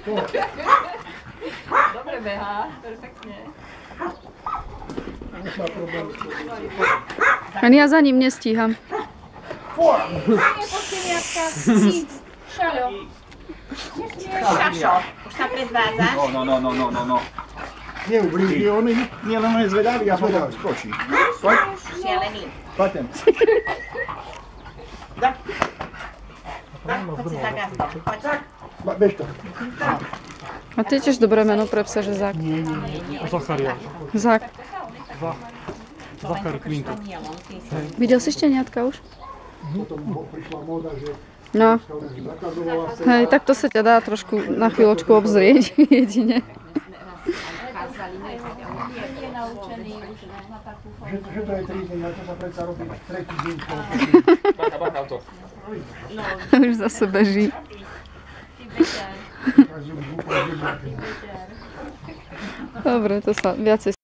Dobre behá, perfektne. Ani ja za ním nestíham. Šaľo. Šašo. Už sa predvádza. No. Neublíži, on nie len je zvedavý a potom skočí. Poď. Šialený. Poďte. Poď si za gazdom. Poď. Bež to. A to je tiež dobré meno pre psa, že Zák. Nie. Zacharia. Zák. Zachar Kvinto. Videl si šteniatka už? Potom prišla móda, že No. zakazovala sa. Hej, tak to sa ťa dá trošku na chvíľočku obzrieť, jedine. Je naučený už na takú Že to je 3 dní, na to sa predsa robí tretí deň. Bacha to. Už zase beží. večer. Dobre, to sa viacej